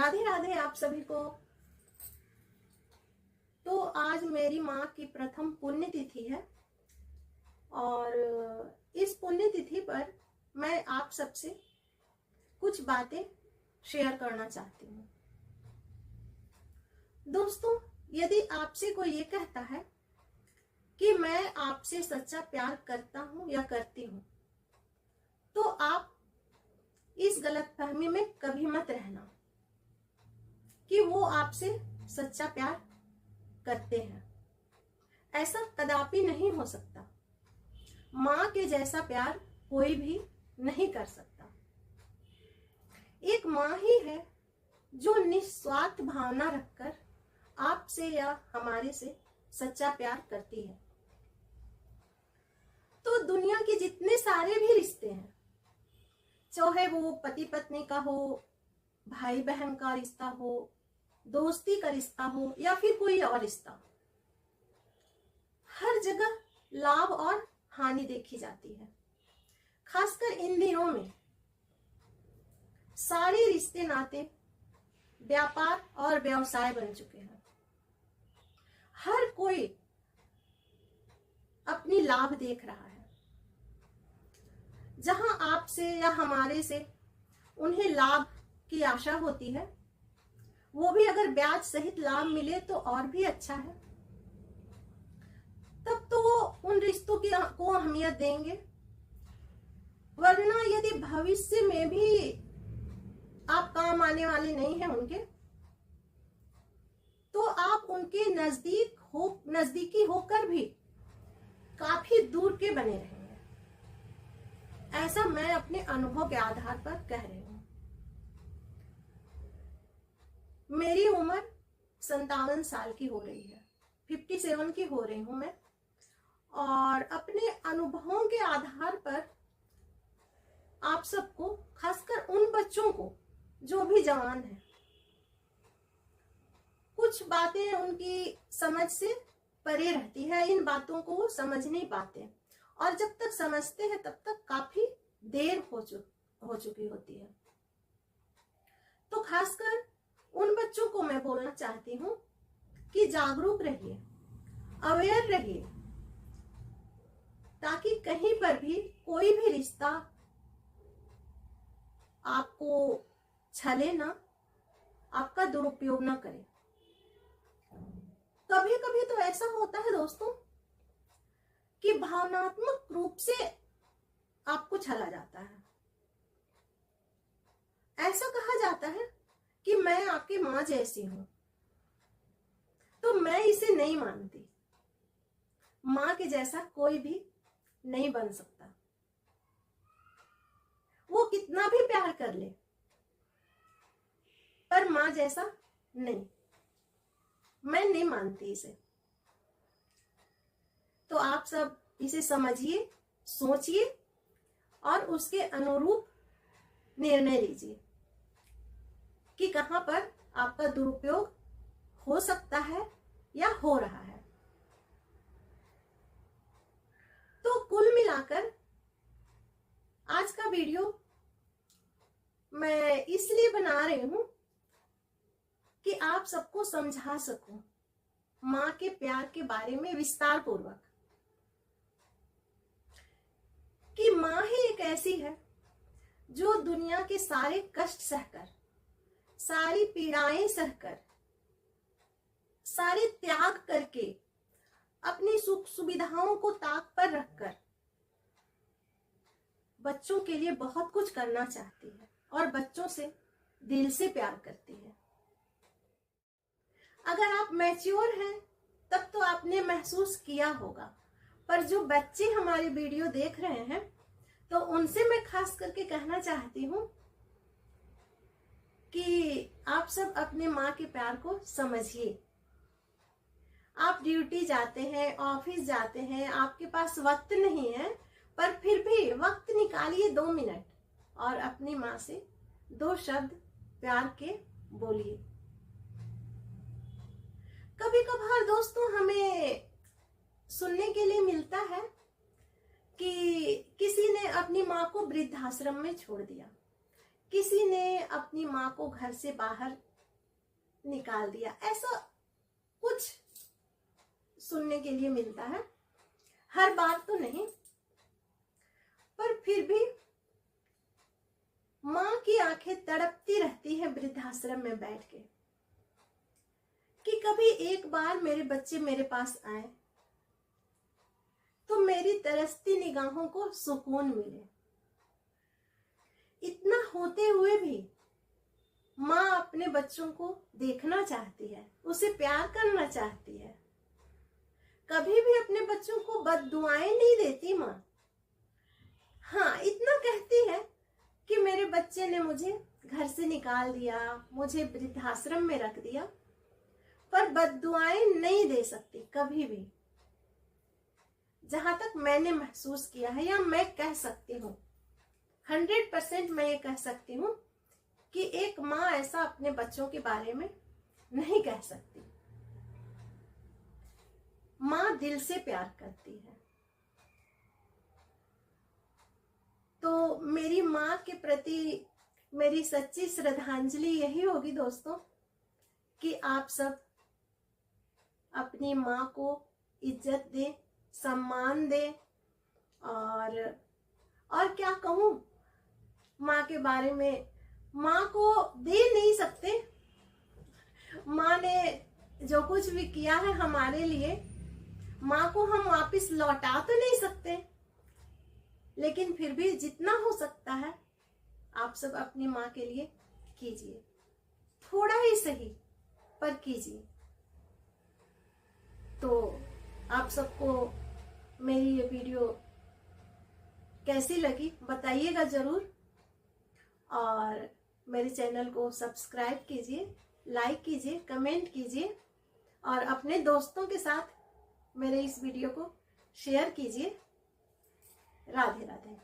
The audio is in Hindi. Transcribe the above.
राधे राधे आप सभी को। तो आज मेरी माँ की प्रथम पुण्यतिथि है और इस पुण्यतिथि पर मैं आप सबसे कुछ बातें शेयर करना चाहती हूँ। दोस्तों, यदि आपसे कोई ये कहता है कि मैं आपसे सच्चा प्यार करता हूँ या करती हूँ, तो आप इस गलतफहमी में कभी मत रहना कि वो आपसे सच्चा प्यार करते हैं। ऐसा कदापि नहीं हो सकता। माँ के जैसा प्यार कोई भी नहीं कर सकता। एक माँ ही है जो निस्वार्थ भावना रखकर आपसे या हमारे से सच्चा प्यार करती है। तो दुनिया के जितने सारे भी रिश्ते हैं, चाहे वो पति पत्नी का हो, भाई बहन का रिश्ता हो, दोस्ती का रिश्ता हो या फिर कोई और रिश्ता, हर जगह लाभ और हानि देखी जाती है। खासकर इन दिनों में सारे रिश्ते नाते व्यापार और व्यवसाय बन चुके हैं। हर कोई अपनी लाभ देख रहा है। जहां आपसे या हमारे से उन्हें लाभ की आशा होती है, वो भी अगर ब्याज सहित लाभ मिले तो और भी अच्छा है। तब तो वो उन रिश्तों को अहमियत देंगे। वरना यदि भविष्य में भी आप काम आने वाले नहीं हैं उनके, तो आप उनके नजदीकी होकर भी काफी दूर के बने रहेंगे। ऐसा मैं अपने अनुभव के आधार पर कह रही हूं। मेरी उम्र 57 साल की हो रही है, 57 की हो रही हूं मैं, और अपने अनुभवों के आधार पर आप सबको, खासकर उन बच्चों को जो भी जवान है, कुछ बातें उनकी समझ से परे रहती है। इन बातों को वो समझ नहीं पाते और जब तक समझते हैं तब तक काफी देर हो चुकी होती है। तो खासकर उन बच्चों को मैं बोलना चाहती हूँ कि जागरूक रहिए, अवेयर रहिए, ताकि कहीं पर भी कोई भी रिश्ता आपको छले ना, आपका दुरुपयोग ना करे। कभी कभी तो ऐसा होता है दोस्तों कि भावनात्मक रूप से आपको छला जाता है। ऐसा कहा जाता है कि मैं आपकी मां जैसी हूं, तो मैं इसे नहीं मानती। मां के जैसा कोई भी नहीं बन सकता। वो कितना भी प्यार कर ले, पर मां जैसा नहीं। मैं नहीं मानती इसे। तो आप सब इसे समझिए, सोचिए और उसके अनुरूप निर्णय लीजिए कि कहां पर आपका दुरुपयोग हो सकता है या हो रहा है। तो कुल मिलाकर आज का वीडियो मैं इसलिए बना रही हूं कि आप सबको समझा सकूं मां के प्यार के बारे में विस्तार पूर्वक, कि मां ही एक ऐसी है जो दुनिया के सारे कष्ट सहकर, सारी पीड़ाएं सहकर, सारे त्याग करके, अपनी सुख सुविधाओं को ताक पर रखकर बच्चों के लिए बहुत कुछ करना चाहती है और बच्चों से दिल से प्यार करती है। अगर आप मैच्योर हैं तब तो आपने महसूस किया होगा, पर जो बच्चे हमारे वीडियो देख रहे हैं, तो उनसे मैं खास करके कहना चाहती हूँ कि आप सब अपने माँ के प्यार को समझिए। आप ड्यूटी जाते हैं, ऑफिस जाते हैं, आपके पास वक्त नहीं है, पर फिर भी वक्त निकालिए 2 मिनट और अपनी माँ से 2 शब्द प्यार के बोलिए। कभी कभार दोस्तों हमें सुनने के लिए मिलता है कि किसी ने अपनी माँ को वृद्धाश्रम में छोड़ दिया, किसी ने अपनी माँ को घर से बाहर निकाल दिया, ऐसा कुछ सुनने के लिए मिलता है। हर बार तो नहीं, पर फिर भी माँ की आंखें तड़पती रहती है वृद्धाश्रम में बैठ के कि कभी एक बार मेरे बच्चे मेरे पास आए तो मेरी तरसती निगाहों को सुकून मिले। इतना होते हुए भी माँ अपने बच्चों को देखना चाहती है, उसे प्यार करना चाहती है, कभी भी अपने बच्चों को बद्दुआएं नहीं देती माँ। हाँ, इतना कहती है कि मेरे बच्चे ने मुझे घर से निकाल दिया, मुझे वृद्धाश्रम में रख दिया, पर बद्दुआएं नहीं दे सकती कभी भी। जहां तक मैंने महसूस किया है, या मैं कह सकती हूँ 100% मैं ये कह सकती हूँ कि एक माँ ऐसा अपने बच्चों के बारे में नहीं कह सकती। माँ दिल से प्यार करती है। तो मेरी माँ के प्रति मेरी सच्ची श्रद्धांजलि यही होगी दोस्तों कि आप सब अपनी माँ को इज्जत दें, सम्मान दें। और क्या कहूँ माँ के बारे में, माँ को दे नहीं सकते। माँ ने जो कुछ भी किया है हमारे लिए, माँ को हम वापस लौटा तो नहीं सकते, लेकिन फिर भी जितना हो सकता है आप सब अपनी माँ के लिए कीजिए, थोड़ा ही सही पर कीजिए। तो आप सबको मेरी ये वीडियो कैसी लगी बताइएगा जरूर, और मेरे चैनल को सब्सक्राइब कीजिए, लाइक कीजिए, कमेंट कीजिए, और अपने दोस्तों के साथ मेरे इस वीडियो को शेयर कीजिए। राधे राधे।